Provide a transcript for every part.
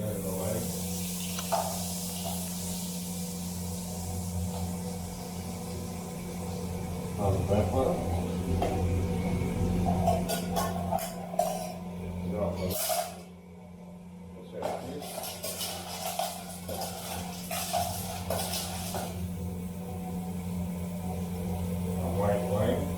White wine.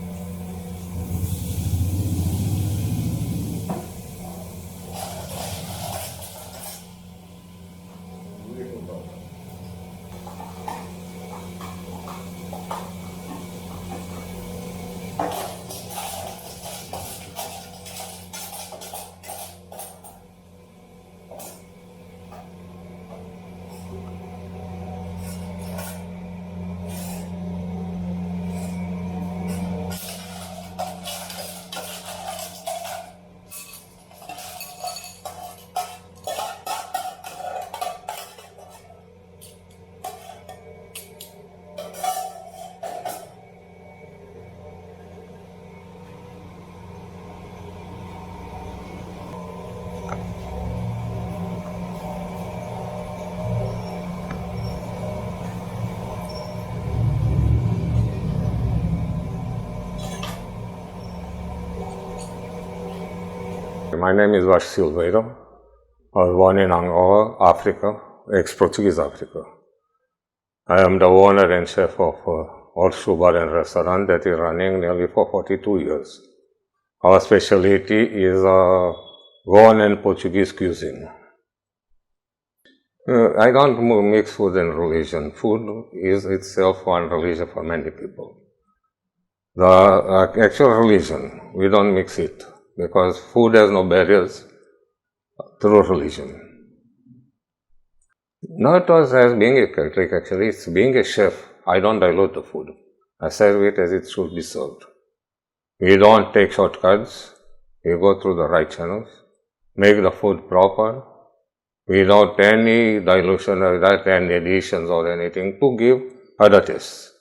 My name is Vasco Silveira. I was born in Angola, Africa, ex-Portuguese Africa. I am the owner and chef of Horseshoe Bar and Restaurant that is running nearly for 42 years. Our specialty is Goan and Portuguese cuisine. I don't mix food and religion. Food is itself one religion for many people. The actual religion, we don't mix it because food has no barriers through religion. Not as being a Catholic, actually, it's being a chef. I don't dilute the food. I serve it as it should be served. We don't take shortcuts. We go through the right channels, make the food proper, without any dilution, without any additions or anything to give other tastes.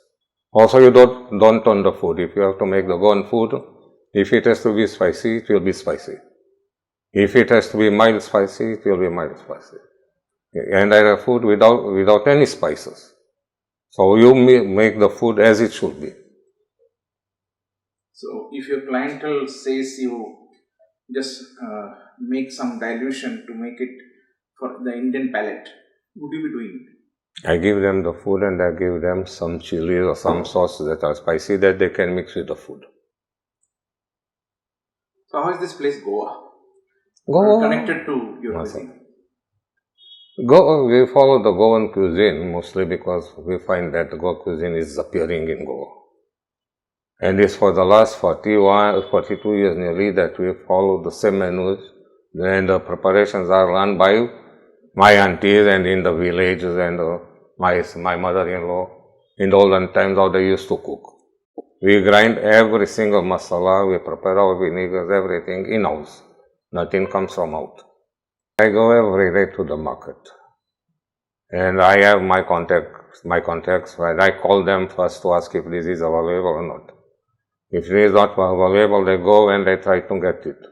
Also, you don't turn the food. If you have to make the Goan food, if it has to be spicy, it will be spicy. If it has to be mild spicy, it will be mild spicy. And I have food without any spices. So you make the food as it should be. So if your clientele says you just make some dilution to make it for the Indian palate, would you be doing it? I give them the food and I give them some chilies or some sauce that are spicy that they can mix with the food. So how is this place Goa? Goa Connected to your cuisine? We follow the Goan cuisine mostly because we find that Goa cuisine is appearing in Goa. And it's for the last 42 years nearly that we follow the same menus, and the preparations are run by my aunties and in the villages and my mother-in-law in the olden times how they used to cook. We grind every single masala, we prepare our vinegars, everything in-house. Nothing comes from out. I go every day to the market and I have my contacts and I call them first to ask if this is available or not. If it is not available, they go and they try to get it.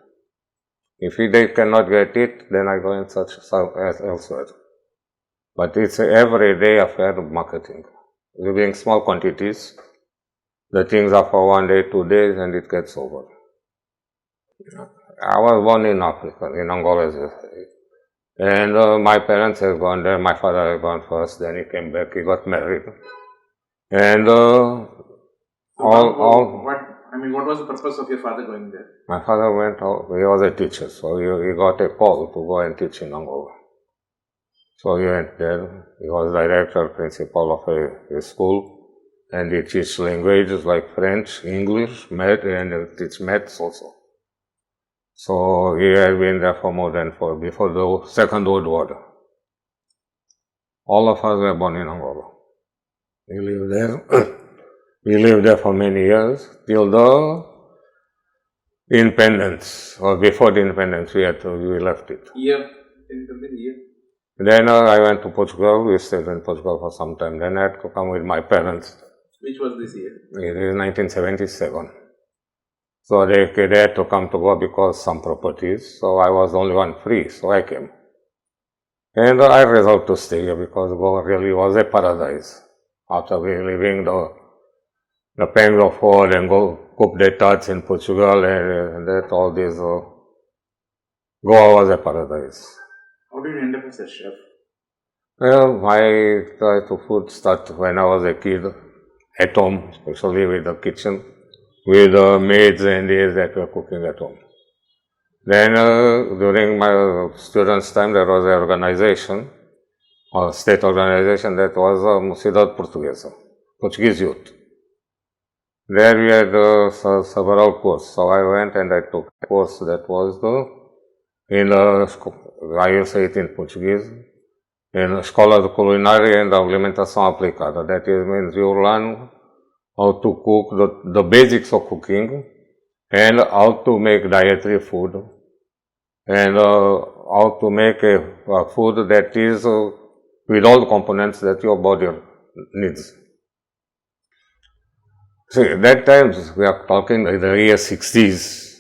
If they cannot get it, then I go and search elsewhere. But it's an everyday affair of marketing. Living small quantities, the things are for 1 day, 2 days, and it gets over. I was born in Africa, in Angola, and my parents have gone there. My father had gone first, then he came back, he got married. And what was the purpose of your father going there? My father went out, he was a teacher, so he got a call to go and teach in Angola. So he went there, he was director, principal of a school, and he teaches languages like French, English, math, and he teaches maths also. So he had been there for more than before the Second World War. All of us were born in Angola. We lived there. We lived there for many years till the independence, or before the independence. We left it. Year. Then I went to Portugal. We stayed in Portugal for some time. Then I had to come with my parents. Which was this year? It is 1977. So they had to come to Goa because some properties. So I was the only one free. So I came. And I resolved to stay here because Goa really was a paradise. After we leaving the pangs of war and go coup d'etats in Portugal and that all this, Goa was a paradise. How did you end up as a chef? Well, I tried to food start when I was a kid at home, especially with the kitchen, with maids and these that were cooking at home. Then during my students' time, there was an organization, a state organization that was Mocidade Portuguesa, Portuguese Youth. There we had several courses. So I went and I took a course that was I will say it in Portuguese, in Escola de Culinária and Alimentação Aplicada. That is, means you learn how to cook, the basics of cooking, and how to make dietary food, and how to make a food that is with all the components that your body needs. See, at that time, we are talking in the year 60s,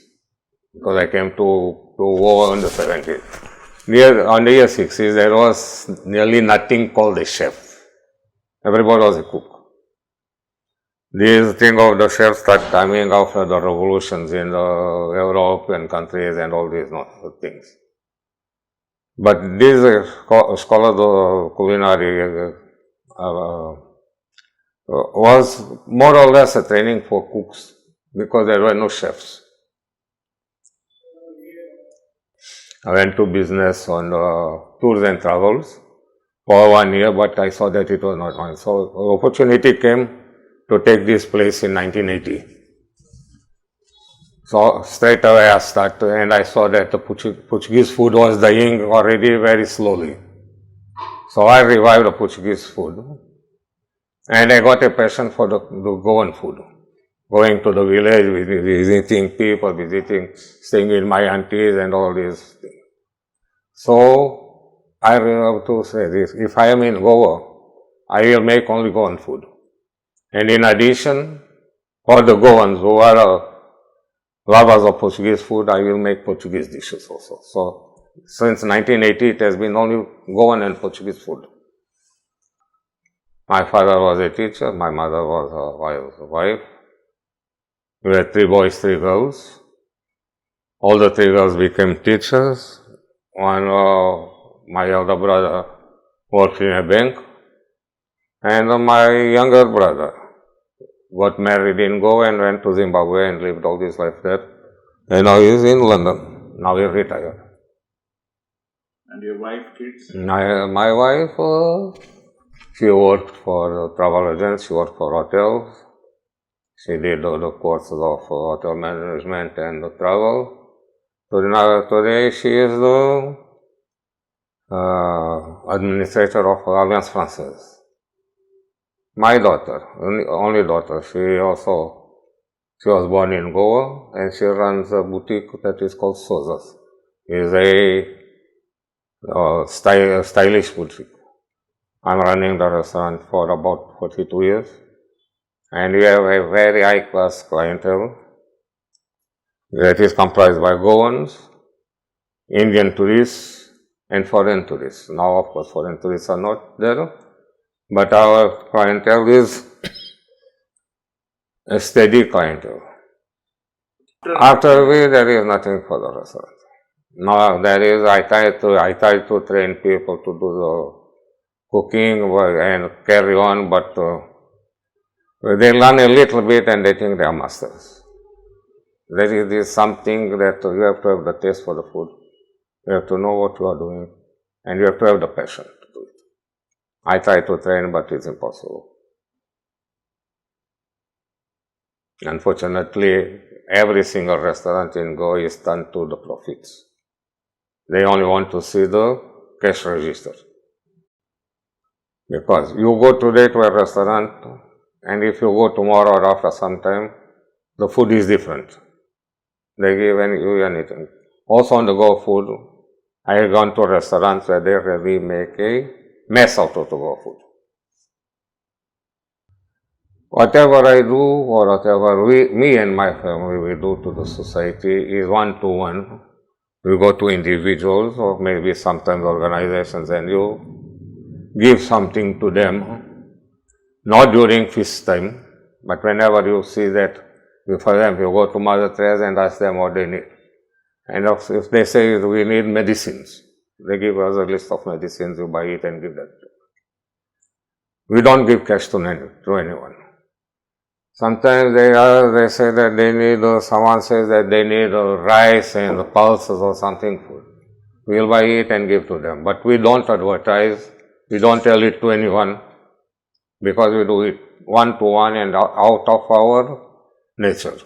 because I came to war in the 70s. On the year 60s, there was nearly nothing called a chef. Everybody was a cook. This thing of the chef started coming after the revolutions in the European countries and all these things. But this Escola de Culinária was more or less a training for cooks because there were no chefs. I went to business on tours and travels for 1 year, but I saw that it was not mine. So the opportunity came to take this place in 1980. So straight away I started, and I saw that the Portuguese food was dying already very slowly. So I revived the Portuguese food, and I got a passion for the Goan food. Going to the village, visiting people, staying with my aunties and all these things. So I have to say this: if I am in Goa, I will make only Goan food. And in addition, for the Goans who are lovers of Portuguese food, I will make Portuguese dishes also. So since 1980, it has been only Goan and Portuguese food. My father was a teacher, my mother was a wife. We had 3 boys, 3 girls. All the 3 girls became teachers. One, my elder brother worked in a bank, and my younger brother got married in Goa and went to Zimbabwe and lived all his life there. And now he's in London. Now he's retired. And your wife, kids? My wife, she worked for travel agents, she worked for hotels. She did all the courses of hotel management and travel. Today she is the administrator of Alliance Française. My daughter, only daughter, she was born in Goa, and she runs a boutique that is called Souza's. It's a stylish boutique. I'm running the restaurant for about 42 years, and we have a very high-class clientele that is comprised by Goans, Indian tourists, and foreign tourists. Now, of course, foreign tourists are not there, but our clientele is a steady clientele. After there is nothing for the restaurant. Now, I try to train people to do the cooking and carry on, but they learn a little bit and they think they are masters. There is something that you have to have the taste for the food. You have to know what you are doing, and you have to have the passion to do it. I try to train, but it's impossible. Unfortunately, every single restaurant in Goa is turned to the profits. They only want to see the cash register. Because you go today to a restaurant, and if you go tomorrow or after some time, the food is different. They give you anything. Also on the go food, I have gone to restaurants where they really make a mess out of the go food. Whatever I do or whatever me and my family we do to the society is one-to-one You go to individuals or maybe sometimes organizations and you give something to them, not during feast time, but whenever you see that, for example, you go to Mother Teresa and ask them what they need. And if they say we need medicines, they give us a list of medicines, you buy it and give that. We don't give cash to anyone. Sometimes they say that they need, someone says that they need rice and pulses or something food. We'll buy it and give to them. But we don't advertise, we don't tell it to anyone, because we do it one-to-one and out of our nature.